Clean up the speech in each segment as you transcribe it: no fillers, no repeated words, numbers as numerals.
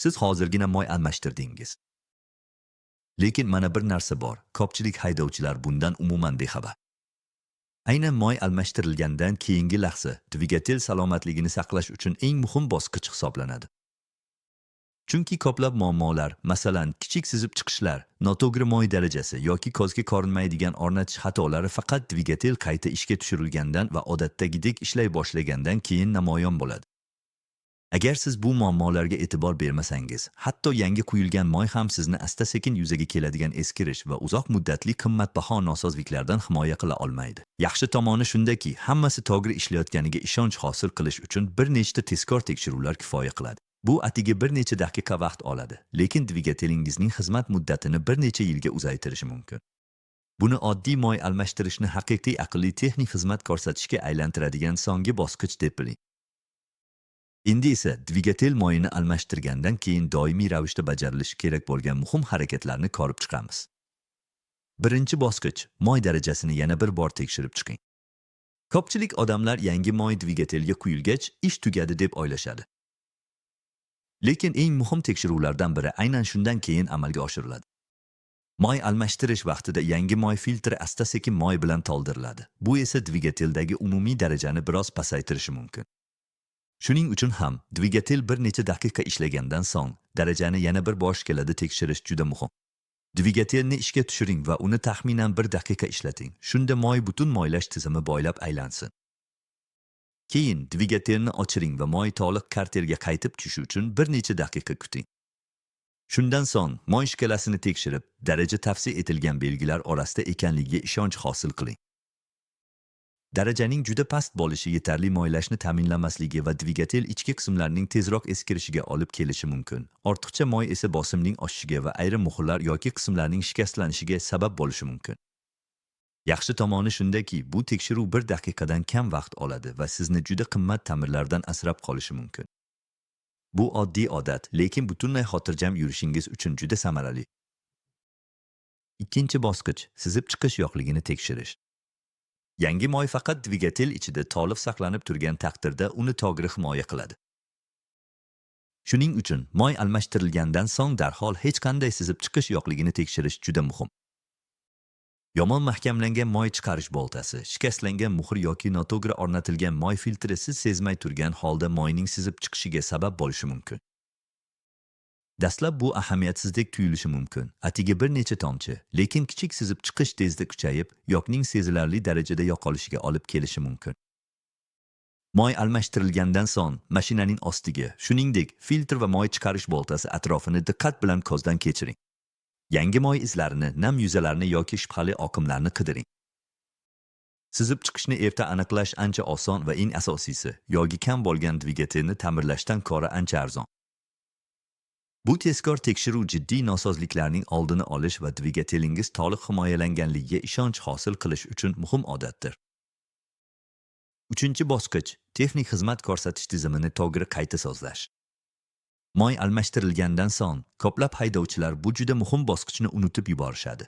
Siz hozirgina moy almashtirdingiz. Lekin mana bir narsa bor. Ko'pchilik haydovchilar bundan umuman bexabar. Aynan moy almashtirilgandan keyingi lahza dvigatel salomatligini saqlash uchun eng muhim bosqich hisoblanadi. Chunki ko'plab muammolar, masalan, kichik sizib chiqishlar, noto'g'ri moy darajasi yoki ko'zga ko'rinmaydigan o'rnatish xatolari faqat dvigatel qayta ishga tushirilgandan va odatdagidek ishlay boshlagandan keyin namoyon bo'ladi. Agar siz bu muammolarga e'tibor bermasangiz, hatto yangi quyilgan moy ham sizni asta-sekin yuzaga keladigan eskirish va uzoq muddatli qimmatbaho nosozliklardan himoya qila olmaydi. Yaxshi tomoni shundaki, hammasi to'g'ri ishlayotganiga ishonch hosil qilish uchun bir nechta tezkor tekshiruvlar kifoya qiladi. Bu atigi bir necha daqiqa vaqt oladi, lekin dvigatelingizning xizmat muddatini bir necha yilga uzaytirishi mumkin. Buni oddiy moy almashtirishni haqiqiy aqlli texnik xizmat ko'rsatishga aylantiradigan so'nggi bosqich deb biling. Endi esa dvigatel moyini almashtirgandan keyin doimiy ravishda bajarilishi kerak bo'lgan muhim harakatlarni ko'rib chiqamiz. Birinchi bosqich, moy darajasini yana bir bor tekshirib chiqing. Ko'pchilik odamlar yangi moy dvigatelga quyilgach, ish tugadi deb o'ylashadi. Lekin eng muhim tekshiruvlardan biri aynan shundan keyin amalga oshiriladi. Moy almashtirish vaqtida yangi moy filtri asta-sekin moy bilan to'ldiriladi. Bu esa dvigateldagi umumiy darajani biroz pasaytirishi mumkin. Shuning uchun ham dvigatel bir necha daqiqa ishlagandan so'ng darajani yana bir bosh keladi tekshirish juda muhim. Dvigatelni ishga tushiring va uni taxminan 1 daqiqa ishlating. Shunda moy butun moylash tizimi bo'ylab aylansin. Keyin dvigatelni o'chiring va moy to'liq karterga qaytib tushishi uchun bir necha daqiqa kuting. Shundan so'ng moy shkalasini tekshirib, daraja tavsiya etilgan belgilar orasida ekanligiga ishonch hosil qiling. Darajaning juda past bo'lishi yetarli moylashni ta'minlamasligi va dvigatel ichki qismlarining tezroq eskirishiga olib kelishi mumkin. Ortiqcha moy esa bosimning oshishiga va ayrim muhrlar yoki qismlarning shikastlanishiga sabab bo'lishi mumkin. Yaxshi tomoni shundaki, bu tekshiruv 1 daqiqadan kam vaqt oladi va sizni juda qimmat ta'mirlardan asrab qolishi mumkin. Bu oddiy odat, lekin butunlay xotirjam yurishingiz uchun juda samarali. Ikkinchi bosqich, sizib chiqish yo'qligini tekshirish. Yangi moy faqat dvigatel ichida to'liq saqlanib turgan taqdirda uni to'g'ri himoya qiladi. Shuning uchun moy almashtirilgandan so'ng darhol hech qanday sizib chiqish yo'qligini tekshirish juda muhim. Yomon mahkamlangan moy chiqarish boltasi, shikastlangan muhr yoki noto'g'ri o'rnatilgan moy filtri siz sezmay turgan holda moyning sizib chiqishiga sabab bo'lishi mumkin. Dastlab bu ahamiyatsizdek tuyulishi mumkin. Atigi bir necha tomchi, lekin kichik sizib chiqish tezda kuchayib, yoqning sezilarli darajada yo'qolishiga olib kelishi mumkin. Moy almashtirilgandan so'ng mashinaning ostiga, shuningdek, filtr va moy chiqarish boltasi atrofini diqqat bilan ko'zdan kechiring. Yangi moy izlarini, nam yuzalarni yoki shubhali oqimlarni qidiring. Sizib chiqishni erta aniqlash ancha oson va eng asosiysi, yogi kam bo'lgan dvigatelni ta'mirlashdan ko'ra ancha arzon. Bu tezkor tekshiruv jiddiy nosozliklarning oldini olish va dvigatelingiz to'liq himoyalanganligiga ishonch hosil qilish uchun muhim odatdir. Uchinchi bosqich, texnik xizmat ko'rsatish tizimini to'g'ri qayta sozlash. Moy almashtirilgandan so'ng ko'plab haydovchilar bu juda muhim bosqichni unutib yuborishadi.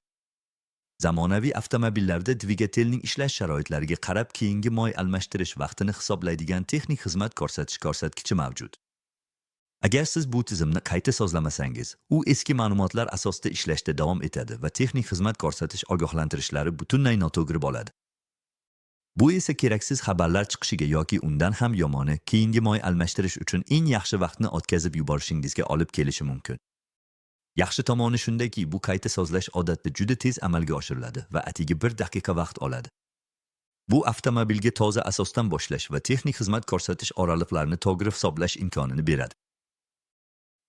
Zamonaviy avtomobillarda dvigatelning ishlash sharoitlariga qarab keyingi moy almashtirish vaqtini hisoblaydigan texnik xizmat ko'rsatish ko'rsatkichi mavjud. Agar siz bu tizimni qayta sozlamasangiz, u eski ma'lumotlar asosida ishlashda davom etadi va texnik xizmat ko'rsatish ogohlantirishlari butunlay noto'g'ri bo'ladi. Bu esa keraksiz xabarlar chiqishiga yoki undan ham yomoni, keyingi moy almashtirish uchun eng yaxshi vaqtni o'tkazib yuborishingizga olib kelishi mumkin. Yaxshi tomoni shundaki, bu qayta sozlash odatda juda tez amalga oshiriladi va atigi 1 daqiqa vaqt oladi. Bu avtomobilga toza asosdan boshlash va texnik xizmat ko'rsatish oraliqlarini to'g'ri hisoblash imkonini beradi.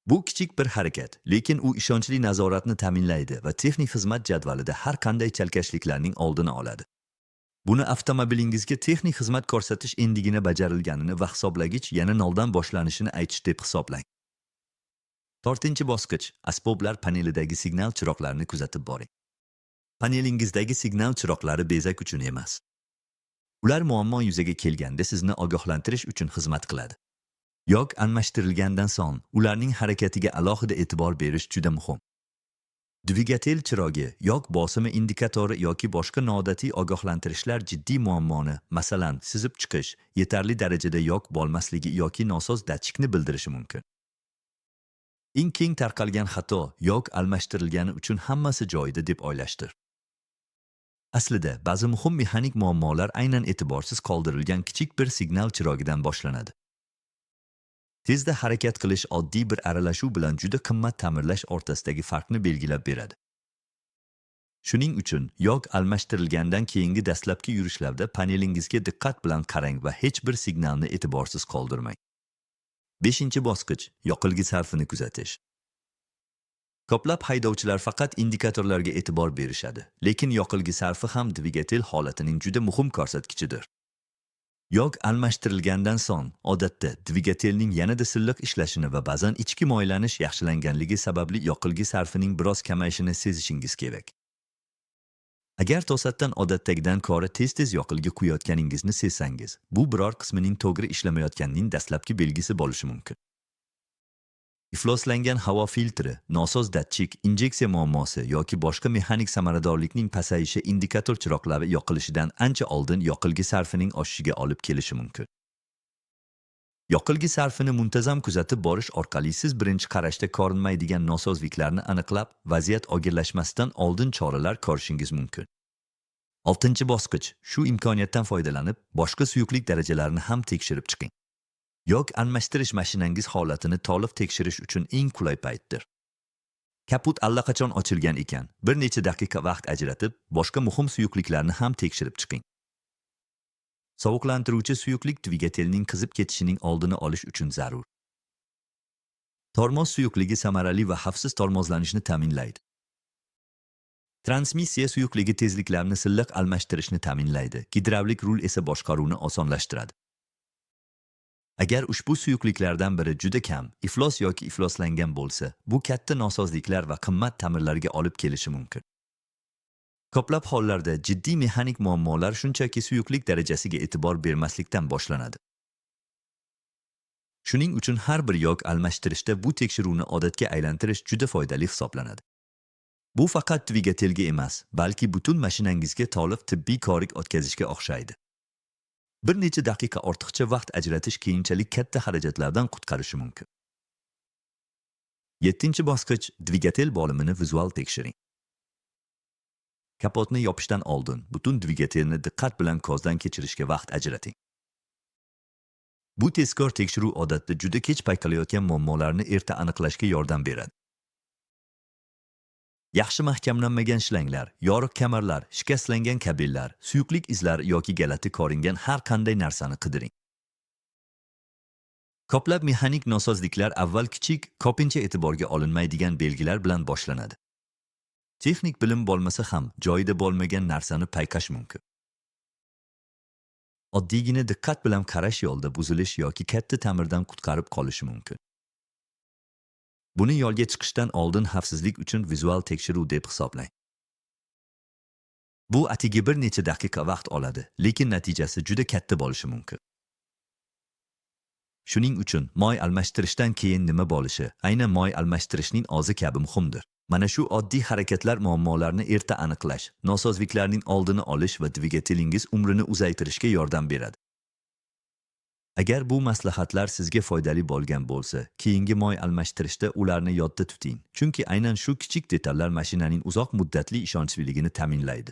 Bu kichik bir harakat, lekin u ishonchli nazoratni ta'minlaydi va texnik xizmat jadvalida har qanday chalkashliklarning oldini oladi. Buni avtomobilingizga texnik xizmat ko'rsatish endigina bajarilganini va hisoblagich yana noldan boshlanishini aytish deb hisoblang. 4-bosqich, asboblar panelidagi signal chiroqlarini kuzatib boring. Panelingizdagi signal chiroqlari bezak uchun emas. Ular muammo yuzaga kelganda sizni ogohlantirish uchun xizmat qiladi. Yoq almashtirilgandan so'ng ularning harakatiga alohida e'tibor berish juda muhim. Dvigatel chirog'i, yoq bosimi indikatori yoki boshqa noodatiy ogohlantirishlar jiddiy muammoni, masalan, sizib chiqish, yetarli darajada yoq bo'lmasligi yoki nosoz datchikni bildirishi mumkin. Eng keng tarqalgan xato yog almashtirilgani uchun hammasi joyida deb o'ylashdir. Aslida, ba'zi muhim mexanik muammolar aynan e'tiborsiz qoldirilgan kichik bir signal chirogidan boshlanadi. Tezda harakat qilish oddiy bir aralashuv bilan juda qimmat ta'mirlash o'rtasidagi farqni belgilab beradi. Shuning uchun yog almashtirilgandan keyingi dastlabki yurishlarda panelingizga diqqat bilan qarang va hech bir signalni e'tiborsiz qoldirmang. 5-bosqich yoqilg'i sarfini kuzatish. Ko'plab haydovchilar faqat indikatorlarga e'tibor berishadi, lekin yoqilg'i sarfi ham dvigatel holatining juda muhim ko'rsatkichidir. Yog almashtirilgandan so'ng odatda dvigatelning yanada silliq ishlashini va ba'zan ichki moylanish yaxshilanganligi sababli yoqilg'i sarfining biroz kamayishini sezishingiz kerak. Agar to'satdan odatdagidan ko'ra tez-tez yoqilg'i quyayotganingizni sezsangiz, bu biror qismining to'g'ri ishlamayotganining dastlabki belgisi bo'lishi mumkin. Ifloslangan havo filtri, nosoz datchik, injeksiya muammosi yoki boshqa mexanik samaradorlikning pasayishi indikator chiroqlari yoqilishidan ancha oldin yoqilg'i sarfining oshishiga olib kelishi mumkin. Yoqilg'i sarfini muntazam kuzatib borish orqali siz birinchi qarashda ko'rinmaydigan nosozliklarni aniqlab, vaziyat og'irlashmasidan oldin choralar ko'rishingiz mumkin. 6-bosqich. Shu imkoniyatdan foydalanib, boshqa suyuqlik darajalarini ham tekshirib chiqing. Yog almashtirish mashinangiz holatini to'liq tekshirish uchun eng qulay paytdir. Kaput allaqachon ochilgan ekan, bir necha daqiqa vaqt ajratib, boshqa muhim suyuqliklarni ham tekshirib chiqing. Sovuqlantiruvchi suyuqlik dvigatelning qizib ketishining oldini olish uchun zarur. Tormoz suyuqligi samarali va xavfsiz tormozlanishni ta'minlaydi. Transmissiya suyuqligi tezliklarni silliq almashtirishni ta'minlaydi, gidravlik rul esa boshqaruvni osonlashtiradi. Agar ushbu suyuqliklardan biri juda kam, iflos yoki ifloslangan bo'lsa, bu katta nosozliklar va qimmat ta'mirlarga olib kelishi mumkin. Ko'plab hollarda jiddiy mexanik muammolar shunchaki suyuqlik darajasiga e'tibor bermaslikdan boshlanadi. Shuning uchun har bir yog almashtirishda bu tekshiruvni odatga aylantirish juda foydali hisoblanadi. Bu faqat dvigatelga emas, balki butun mashinangizga to'liq tibbiy ko'rik o'tkazishga o'xshaydi. Bir necha daqiqa ortiqcha vaqt ajratish keyinchalik katta xarajatlardan qutqarishi mumkin. 7-bosqich dvigatel bo'limini vizual tekshiring. Kapotni yopishdan oldin butun dvigatelni diqqat bilan ko'zdan kechirishga vaqt ajrating. Bu tezkor tekshiruv odatda juda kech payqalayotgan muammolarni erta aniqlashga yordam beradi. Yaxshi mahkamlanmagan shlanglar, yoriq kamarlar, shikastlangan kabellar, suyuqlik izlari yoki galati ko'ringan har qanday narsani qidiring. Ko'plab mexanik nosozliklar avval kichik, ko'pincha e'tiborga olinmaydigan belgilar bilan boshlanadi. Texnik bilim bo'lmasa ham joyida bo'lmagan narsani payqash mumkin. Oddiygina diqqat bilan qarash yo'lda buzilish yoki katta ta'mirdan qutqarib qolishi mumkin. Buni yo'lga chiqishdan oldin xavfsizlik uchun vizual tekshiruv deb hisoblang. Bu atigi bir necha daqiqa vaqt oladi, lekin natijasi juda katta bo'lishi mumkin. Shuning uchun moy almashtirishdan keyin nima bo'lishi, aynan moy almashtirishning o'zi kabi muhimdir. Mana shu oddiy harakatlar muammolarni erta aniqlash, nosozliklarning oldini olish va dvigatelingiz umrini uzaytirishga yordam beradi. Agar bu maslahatlar sizga foydali bo'lgan bo'lsa, keyingi moy almashtirishda ularni yodda tuting, chunki aynan shu kichik detallar mashinaning uzoq muddatli ishonchliligini ta'minlaydi.